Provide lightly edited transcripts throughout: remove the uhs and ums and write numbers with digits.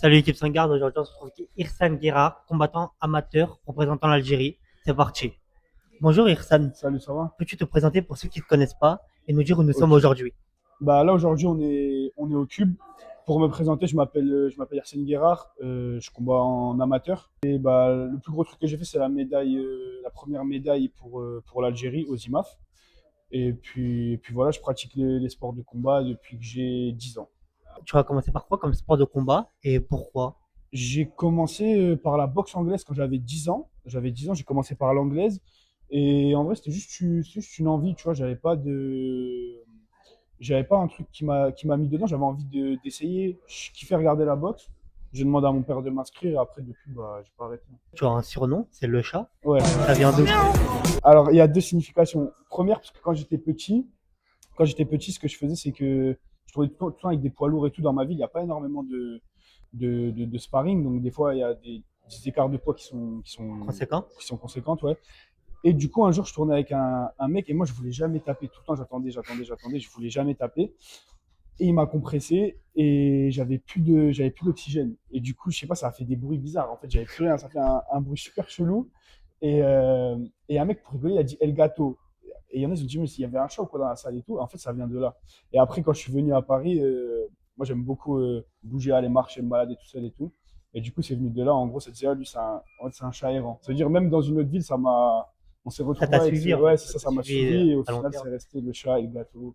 Salut l'équipe Sangarde, aujourd'hui on se retrouve avec Irsan Guerra, combattant amateur représentant l'Algérie. C'est parti. Bonjour Irsan, Salut, ça va? peux-tu te présenter pour ceux qui ne te connaissent pas et nous dire où nous sommes Ok. aujourd'hui? Bah là aujourd'hui on est au Cube. Pour me présenter, je m'appelle Yassine Guérard, je combats en amateur. Et bah le plus gros truc que j'ai fait c'est la médaille, la première médaille pour l'Algérie aux IMAF. Et puis voilà, je pratique les sports de combat depuis que j'ai 10 ans. Tu vas commencer par quoi comme sport de combat et pourquoi? J'ai commencé par la boxe anglaise quand j'avais 10 ans. J'avais 10 ans, j'ai commencé par l'anglaise. Et en vrai, c'était juste une envie, tu vois. J'avais pas un truc qui m'a mis dedans. J'avais envie d'essayer. Je kiffais regarder la boxe. J'ai demandé à mon père de m'inscrire. Et après, depuis, bah, j'ai pas arrêté. Tu as un surnom, c'est le chat. Ouais. Ça vient d'où? Alors, il y a deux significations. Première, parce que quand j'étais petit, ce que je faisais, c'est que je trouvais tout le temps avec des poids lourds et tout dans ma ville. Il n'y a pas énormément de sparring. Donc, des fois, il y a des écarts de poids Conséquent? qui sont conséquentes, ouais. Et du coup, un jour, je tournais avec un mec et moi, je voulais jamais taper. Tout le temps, j'attendais. Je voulais jamais taper. Et il m'a compressé et j'avais plus d'oxygène. Et du coup, je sais pas, ça a fait des bruits bizarres. En fait, j'avais plus rien. Ça fait un bruit super chelou. Et un mec, pour rigoler, il a dit El Gato. Et il y en a, ils ont dit, mais s'il y avait un chat ou quoi dans la salle et tout. En fait, ça vient de là. Et après, quand je suis venu à Paris, moi, j'aime beaucoup bouger, aller marcher, me balader tout seul et tout. Et du coup, c'est venu de là. En gros, ça disait, ah, lui, en fait, c'est un chat errant. Ça veut dire, même dans une autre ville, on s'est Ça retrouvé t'a avec suivi en fait, ouais, c'est ça ça, t'a ça m'a suivi suivi. Et au à long final, c'est terme. resté le chat et le gâteau.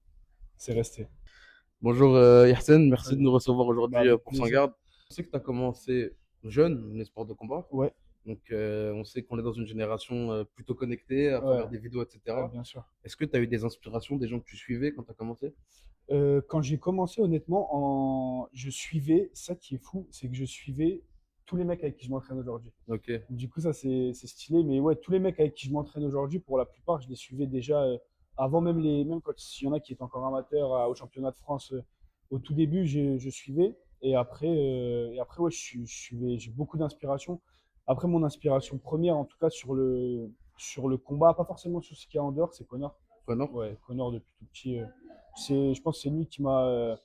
C'est resté. Bonjour Yassine, merci de Salut. nous recevoir Bah, aujourd'hui avec pour plaisir. Sangarde. On sait que tu as commencé jeune les sports de combat, Ouais, donc on sait qu'on est dans une génération plutôt connectée à ouais, travers des vidéos, ouais, etc. bien sûr. Est-ce que tu as eu des inspirations, des gens que tu suivais quand tu as commencé? Quand j'ai commencé, honnêtement, je suivais, ça qui est fou, c'est que je suivais tous les mecs avec qui je m'entraîne aujourd'hui. Ok, Du coup, ça, c'est stylé. Mais ouais, tous les mecs avec qui je m'entraîne aujourd'hui, pour la plupart, je les suivais déjà avant même quand il y en a qui étaient encore amateurs au championnat de France. Au tout début, je suivais. Et après ouais, j'ai beaucoup d'inspiration. Après, mon inspiration première, en tout cas sur le combat, pas forcément sur ce qu'il y a en dehors, c'est Connor. Connor? Ouais, Connor depuis tout petit. Je pense que c'est lui qui m'a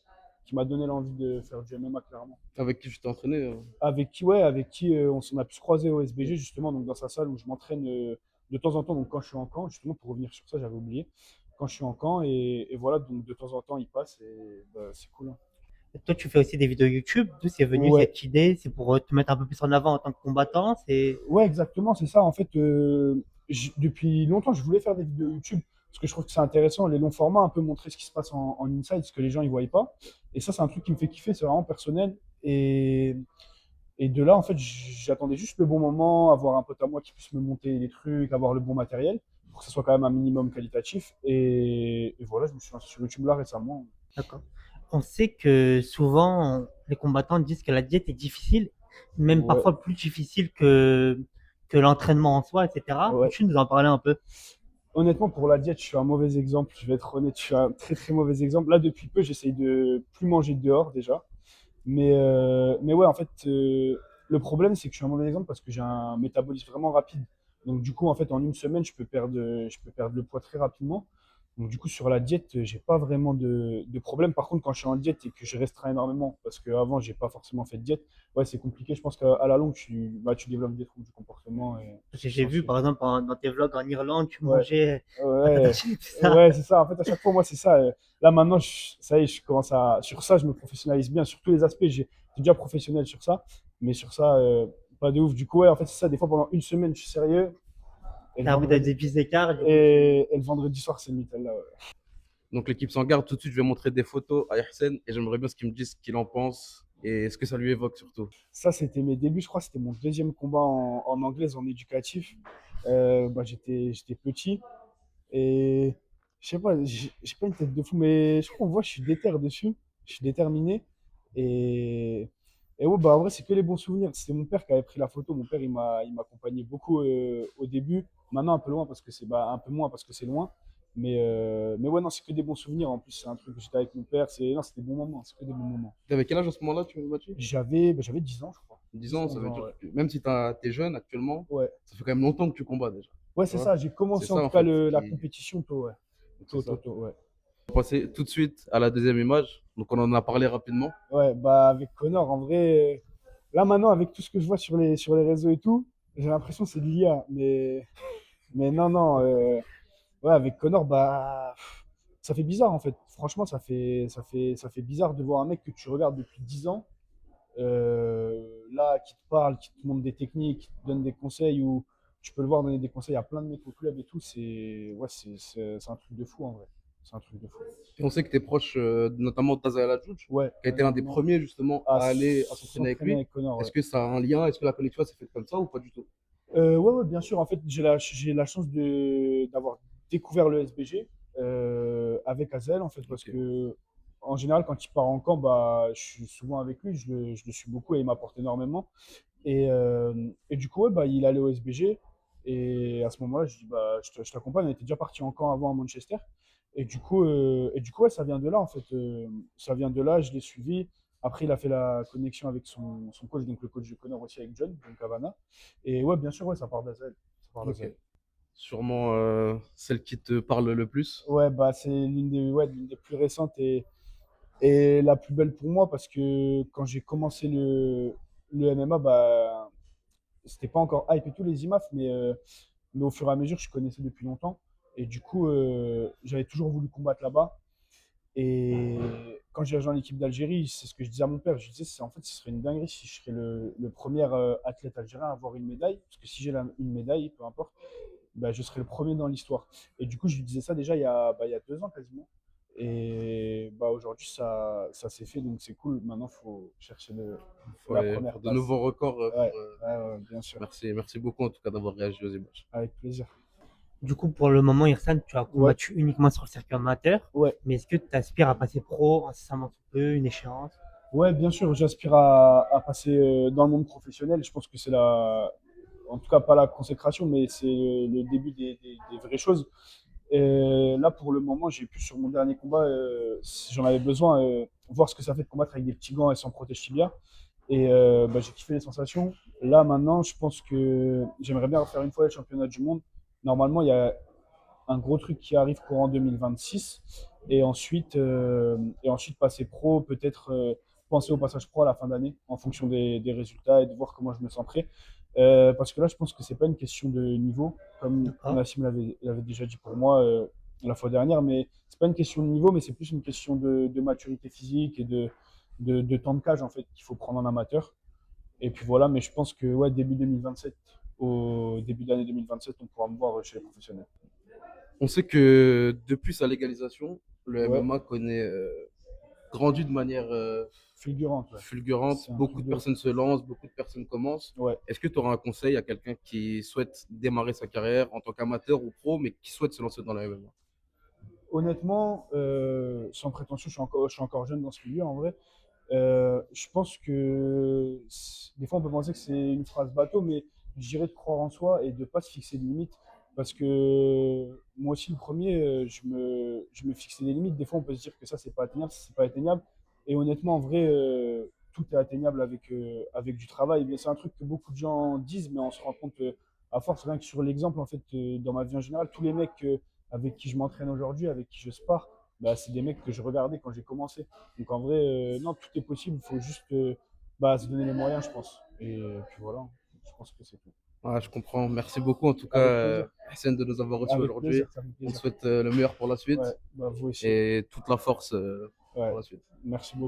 donné l'envie de faire du MMA clairement. Avec qui tu t'es entraîné? Avec qui on s'en a pu se croiser au SBG justement, donc dans sa salle où je m'entraîne de temps en temps, donc quand je suis en camp, justement pour revenir sur ça, j'avais oublié, quand je suis en camp et voilà, donc de temps en temps il passe et bah, c'est cool, hein. Et toi, tu fais aussi des vidéos YouTube. D'où c'est venu Ouais, cette idée? C'est pour te mettre un peu plus en avant en tant que combattant. C'est ouais, exactement, c'est ça. En fait, depuis longtemps, je voulais faire des vidéos YouTube parce que je trouve que c'est intéressant, les longs formats, un peu montrer ce qui se passe en inside, ce que les gens ils voient pas. Et ça, c'est un truc qui me fait kiffer, c'est vraiment personnel. Et de là, en fait, j'attendais juste le bon moment, avoir un pote à moi qui puisse me monter les trucs, avoir le bon matériel, pour que ce soit quand même un minimum qualitatif. Et voilà, je me suis lancé sur YouTube là récemment. d'accord. On sait que souvent les combattants disent que la diète est difficile, même Ouais, parfois plus difficile que l'entraînement en soi, etc. ouais. Peux-tu nous en parler un peu? Honnêtement, pour la diète, je suis un mauvais exemple. Je vais être honnête, je suis un très très mauvais exemple. Là, depuis peu, j'essaye de plus manger dehors déjà. Mais ouais, en fait, le problème, c'est que je suis un mauvais exemple parce que j'ai un métabolisme vraiment rapide. Donc, du coup, en fait, en une semaine, je peux perdre le poids très rapidement. Donc, du coup, sur la diète, j'ai pas vraiment de problème. Par contre, quand je suis en diète et que je restreins énormément, parce qu'avant, j'ai pas forcément fait de diète, ouais, c'est compliqué. Je pense qu'à la longue, tu développes des troubles du comportement et Parce que j'ai vu, essentiel. par exemple, dans tes vlogs en Irlande, tu Ouais, mangeais patate ouais, hachée, tout ça. ouais, c'est ça. En fait, à chaque fois, moi, c'est ça. Là, maintenant, ça y est, je commence à. Sur ça, je me professionnalise bien. Sur tous les aspects, j'ai déjà professionnel sur ça. Mais sur ça, pas de ouf. Du coup, ouais, en fait, c'est ça. Des fois, pendant une semaine, je suis sérieux. Et le T'as un peu des vendredi, épices d'écart, du coup, et le vendredi soir, c'est Nutella. Ouais. Donc l'équipe Sangarde, tout de suite je vais montrer des photos à Yassine et j'aimerais bien ce qu'il me dise ce qu'il en pense et ce que ça lui évoque surtout. Ça, c'était mes débuts. Je crois que c'était mon deuxième combat en anglaise, en éducatif. Bah, j'étais petit. Et je sais pas, j'ai pas une tête de fou, mais je crois qu'on voit, je suis déter dessus. Je suis déterminé. Et, et ouais, bah en vrai, c'est que les bons souvenirs. C'était mon père qui avait pris la photo. Mon père, il m'a accompagné beaucoup au début. Maintenant, un peu loin parce que c'est un peu moins parce que c'est loin. Mais ouais, non, c'est que des bons souvenirs. En plus, c'est un truc que j'étais avec mon père. Non, c'est des bons moments. C'est que des bons moments. T'avais quel âge à ce moment-là, tu m'as dit? J'avais 10 ans, je crois. 10 10 ans, ça 11 veut ans, dire ouais. que même si t'es jeune actuellement, Ouais, ça fait quand même longtemps que tu combats déjà. ouais, Tu c'est vois? ça. J'ai C'est commencé en ça tout en cas fait la qui. compétition tôt, ouais. C'est Tôt, tôt, ça. tôt, ouais. On va passer tout de suite à la deuxième image. Donc on en a parlé rapidement. Ouais, bah avec Connor, en vrai. Là, maintenant, avec tout ce que je vois sur les réseaux et tout, j'ai l'impression que c'est de l'IA. Mais non, non. Ouais, avec Connor, bah, ça fait bizarre en fait. Franchement, ça fait bizarre de voir un mec que tu regardes depuis 10 ans, là, qui te parle, qui te montre des techniques, qui te donne des conseils, ou tu peux le voir donner des conseils à plein de mecs au club et tout. Ouais, c'est un truc de fou en vrai. C'est un truc de fou. Et on sait que tu es proche, notamment de Tazay Aladjoudj, Ouais, qui a été l'un des honnêtement, premiers justement à à aller à s'entraîner avec s'entraîner lui. avec Connor, ouais. Est-ce que ça a un lien? Est-ce que la connexion s'est faite comme ça ou pas du tout? Ouais, ouais, bien sûr. En fait, j'ai la chance d'avoir découvert le SBG avec Azel, en fait, parce Ok. que en général, quand il part en camp, bah, je suis souvent avec lui, je le suis beaucoup et il m'apporte énormément. Et du coup, ouais, bah, il allait au SBG. Et à ce moment-là, je dis, bah, je t'accompagne. On était déjà parti en camp avant à Manchester. Et du coup ouais, ça vient de là, en fait. Ça vient de là, je l'ai suivi. Après, il a fait la connexion avec son coach, donc le coach de Connor aussi avec John, donc Havana. Et ouais, bien sûr, ouais, ça part d'Azel. Ça part Ok. d'Azel. Sûrement celle qui te parle le plus. Ouais, bah, c'est l'une des plus récentes et la plus belle pour moi parce que quand j'ai commencé le MMA, bah, c'était pas encore hype et tout les IMAF, mais au fur et à mesure, je connaissais depuis longtemps. Et du coup, j'avais toujours voulu combattre là-bas. Et quand j'ai rejoint l'équipe d'Algérie, c'est ce que je disais à mon père. Je disais, en fait, ce serait une dinguerie si je serais le premier athlète algérien à avoir une médaille. Parce que si j'ai une médaille, peu importe, bah, je serais le premier dans l'histoire. Et du coup, je lui disais ça déjà il y a 2 ans quasiment. Et bah, aujourd'hui, ça s'est fait, donc c'est cool. Maintenant, il faut chercher Faut la aller première faire de place. nouveaux records Ouais, ouais, ouais, bien sûr. Merci, merci beaucoup en tout cas d'avoir réagi aux images. Avec plaisir. Du coup, pour le moment, Irsan, tu as Ouais, combattu uniquement sur le circuit amateur, ouais. mais est-ce que tu aspires à passer pro incessamment sous peu, une échéance? Ouais, bien sûr, j'aspire à passer dans le monde professionnel. Je pense que c'est en tout cas pas la consécration, mais c'est le début des vraies choses. Et là, pour le moment, j'ai pu sur mon dernier combat, si j'en avais besoin, voir ce que ça fait de combattre avec des petits gants et sans protège tibia. Et bah, j'ai kiffé les sensations. Là, maintenant, je pense que j'aimerais bien refaire une fois les championnats du monde. Normalement, il y a un gros truc qui arrive courant 2026. Et ensuite passer pro, peut-être penser au passage pro à la fin d'année en fonction des résultats et de voir comment je me sens prêt. Parce que là, je pense que c'est pas une question de niveau, comme D'accord. Nassim l'avait déjà dit pour moi la fois dernière, mais c'est pas une question de niveau, mais c'est plus une question de maturité physique et de temps de cage en fait qu'il faut prendre en amateur. Et puis voilà, mais je pense que ouais, début 2027, au début de l'année 2027, on pourra me voir chez les professionnels. On sait que depuis sa légalisation, le Ouais, MMA connaît grandit de manière fulgurante, ouais. fulgurante. C'est un Beaucoup truc de de ouf. personnes se lancent, beaucoup de personnes commencent. Ouais. Est-ce que tu auras un conseil à quelqu'un qui souhaite démarrer sa carrière en tant qu'amateur ou pro, mais qui souhaite se lancer dans la MMA? Honnêtement, sans prétention, je suis encore jeune dans ce milieu en vrai. Je pense que des fois on peut penser que c'est une phrase bateau, mais je dirais de croire en soi et de ne pas se fixer de limites. Parce que moi aussi, le premier, je me fixais des limites. Des fois, on peut se dire que ça, c'est pas atteignable, ça, c'est pas atteignable. Et honnêtement, en vrai, tout est atteignable avec du travail. Mais c'est un truc que beaucoup de gens disent, mais on se rend compte, à force, rien que sur l'exemple, en fait, dans ma vie en général, tous les mecs avec qui je m'entraîne aujourd'hui, avec qui je spar, bah, c'est des mecs que je regardais quand j'ai commencé. Donc en vrai, non, tout est possible. Il faut juste bah, se donner les moyens, je pense. Et puis voilà, je pense que c'est tout. Ah, je comprends. Merci beaucoup en tout cas, Avec plaisir. Hassan, de nous avoir reçus Avec aujourd'hui. plaisir, ça fait On te plaisir. souhaite le meilleur pour la Ouais, suite bah, vous aussi. et toute la force pour Ouais, la suite. merci beaucoup.